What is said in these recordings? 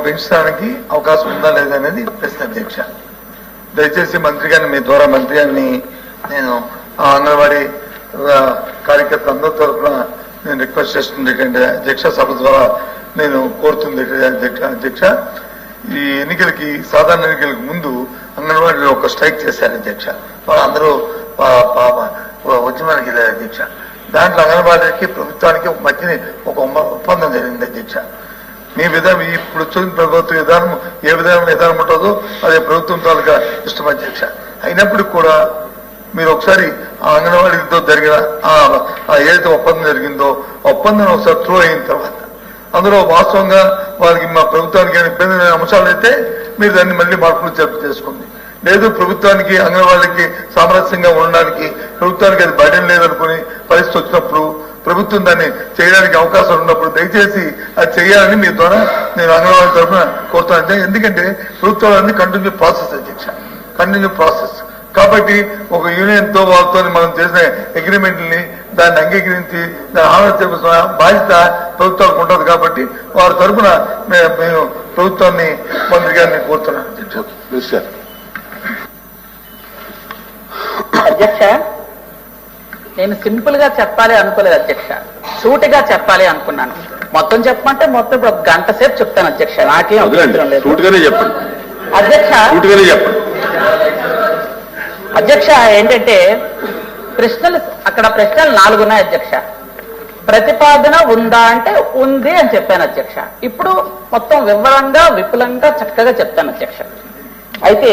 పెంచడానికి అవకాశం ఉందా లేదా అనేది ప్రశ్న అధ్యక్ష. దయచేసి మంత్రి గారిని, మీ ద్వారా మంత్రి గారిని నేను అంగన్వాడీ కార్యకర్త అందరి తరఫున నేను రిక్వెస్ట్ చేస్తుంది అధ్యక్ష, సభ ద్వారా నేను కోరుతుంది అధ్యక్ష. ఈ ఎన్నికలకి, సాధారణ ఎన్నికలకు ముందు అంగన్వాడీలో ఒక స్ట్రైక్ చేశారు అధ్యక్ష. వాళ్ళందరూ ఉద్యమానికి వెళ్ళారు అధ్యక్ష. దాంట్లో అంగన్వాడీకి ప్రభుత్వానికి మధ్యని ఒక ఒప్పందం జరిగింది అధ్యక్ష. మీ విధానం, ఇప్పుడు వచ్చిన ప్రభుత్వ విధానం ఏ విధానం ఉంటుందో అదే ప్రభుత్వం తాలూకా ఇష్టం అధ్యక్ష. అయినప్పటికీ కూడా మీరు ఒకసారి ఆ అంగన్వాడీతో జరిగిన ఏదైతే ఒప్పందం జరిగిందో ఒప్పందం ఒకసారి త్రూ అయిన తర్వాత అందులో వాస్తవంగా వారికి మా ప్రభుత్వానికి ఇబ్బంది అంశాలు అయితే మీరు దాన్ని మళ్ళీ మార్పులు చేసుకుంది. లేదు ప్రభుత్వానికి అంగన్వాడీకి సామరస్యంగా ఉండడానికి ప్రభుత్వానికి అది బర్డెన్ లేదనుకుని పరిస్థితి వచ్చినప్పుడు ప్రభుత్వం దాన్ని చేయడానికి అవకాశం ఉన్నప్పుడు దయచేసి అది చేయాలని మీ ద్వారా నేను అంగన్వాడీ తరఫున కోరుతాను. ఎందుకంటే ప్రభుత్వాలన్నీ కంటిన్యూ ప్రాసెస్ అధ్యక్ష, కంటిన్యూ ప్రాసెస్ కాబట్టి ఒక యూనియన్ తో వాళ్ళతో మనం చేసిన అగ్రిమెంట్ని దాన్ని అంగీకరించి దాన్ని అమలు చేసిన బాధ్యత ప్రభుత్వానికి ఉంటుంది. కాబట్టి వారి తరఫున నేను ప్రభుత్వాన్ని, మంత్రి గారిని కోరుతున్నాను అధ్యక్ష. అధ్యక్ష, నేను సింపుల్ గా చెప్పాలి అనుకోలేదు అధ్యక్ష, సూటిగా చెప్పాలి అనుకున్నాను. మొత్తం చెప్పమంటే మొత్తం ఇప్పుడు ఒక గంట సేపు చెప్తాను అధ్యక్ష, నాకేం అభ్యంతరం లేదు. అధ్యక్ష అధ్యక్ష ఏంటంటే అక్కడ ప్రశ్నలు 4 ఉన్నాయి అధ్యక్ష. ప్రతిపాదన ఉందా అంటే ఉంది అని చెప్పాను అధ్యక్ష. ఇప్పుడు మొత్తం వివరంగా విపులంగా చక్కగా చెప్తాను అధ్యక్ష. అయితే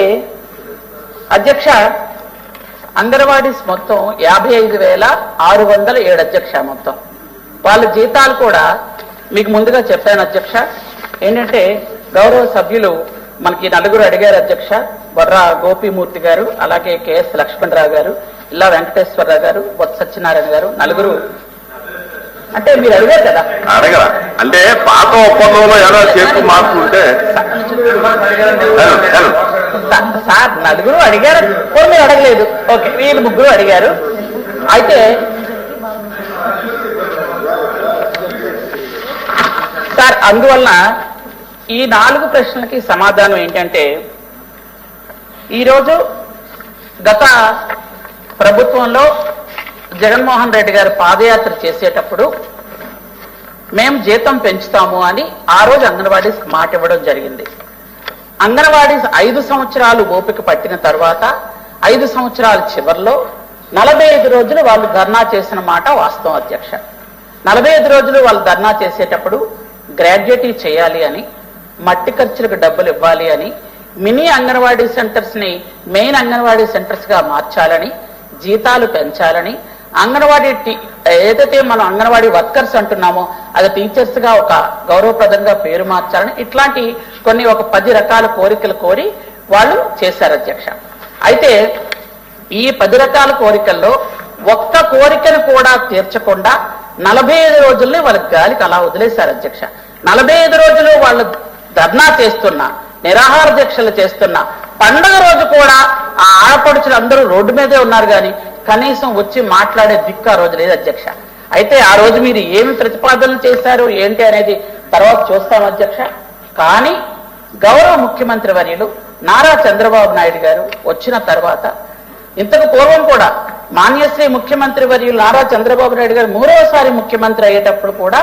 అధ్యక్ష, అంగన్వాడీస్ మొత్తం 55,607 అధ్యక్ష. మొత్తం వాళ్ళ జీతాలు కూడా మీకు ముందుగా చెప్పాను అధ్యక్ష. ఏంటంటే గౌరవ సభ్యులు మనకి 4 అడిగారు అధ్యక్ష. బొర్రా గోపీమూర్తి గారు, అలాగే కెఎస్ లక్ష్మణరావు గారు, ఇలా వెంకటేశ్వరరావు గారు, బొత్స సత్యనారాయణ గారు, 4 అంటే మీరు అడిగారు కదా. అడగరా అంటే పాత ఒప్పందంలో ఏదో చేస్తూ మార్పు ఉంటే సార్ 4 అడిగారు, మీరు అడగలేదు. ఓకే, వీళ్ళు 3 అడిగారు. అయితే సార్ అందువలన ఈ 4 ప్రశ్నలకి సమాధానం ఏంటంటే, ఈరోజు గత ప్రభుత్వంలో జగన్మోహన్ రెడ్డి గారు పాదయాత్ర చేసేటప్పుడు మేము జీతం పెంచుతాము అని ఆ రోజు అంగన్వాడీస్ మాట ఇవ్వడం జరిగింది. అంగన్వాడీస్ 5 సంవత్సరాలు ఓపిక పట్టిన తర్వాత 5 సంవత్సరాల చివరిలో 45 రోజులు వాళ్ళు ధర్నా చేసిన మాట వాస్తవం అధ్యక్ష. 45 రోజులు వాళ్ళు ధర్నా చేసేటప్పుడు గ్రాడ్యుయేటీ చేయాలి అని, మట్టి ఖర్చులకు డబ్బులు ఇవ్వాలి అని, మినీ అంగన్వాడీ సెంటర్స్ ని మెయిన్ అంగన్వాడీ సెంటర్స్ గా మార్చాలని, జీతాలు పెంచాలని, అంగన్వాడీ ఏదైతే మనం అంగన్వాడీ వర్కర్స్ అంటున్నామో అది టీచర్స్ గా ఒక గౌరవప్రదంగా పేరు మార్చాలని, ఇట్లాంటి కొన్ని ఒక 10 రకాల కోరికలు కోరి వాళ్ళు చేశారు అధ్యక్ష. అయితే ఈ 10 రకాల కోరికల్లో ఒక్క కోరికను కూడా తీర్చకుండా 45 రోజుల్ని వాళ్ళకి గాలికి అలా వదిలేశారు అధ్యక్ష. 45 రోజులు వాళ్ళు ధర్నా చేస్తున్నా, నిరాహార దీక్షలు చేస్తున్నా, పండుగ రోజు కూడా ఆ ఆడపడుచులు అందరూ రోడ్డు మీదే ఉన్నారు కానీ కనీసం వచ్చి మాట్లాడే దిక్కు ఆ రోజు లేదు అధ్యక్ష. అయితే ఆ రోజు మీరు ఏమి ప్రతిపాదనలు చేశారు ఏంటి అనేది తర్వాత చూస్తాం అధ్యక్ష. కానీ గౌరవ ముఖ్యమంత్రి వర్యులు నారా చంద్రబాబు నాయుడు గారు వచ్చిన తర్వాత, ఇంతకు పూర్వం కూడా మాన్యశ్రీ ముఖ్యమంత్రి వర్యులు నారా చంద్రబాబు నాయుడు గారు 3వసారి ముఖ్యమంత్రి అయ్యేటప్పుడు కూడా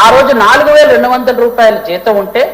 ఆ రోజు 4,200 రూపాయల జీతం ఉంటే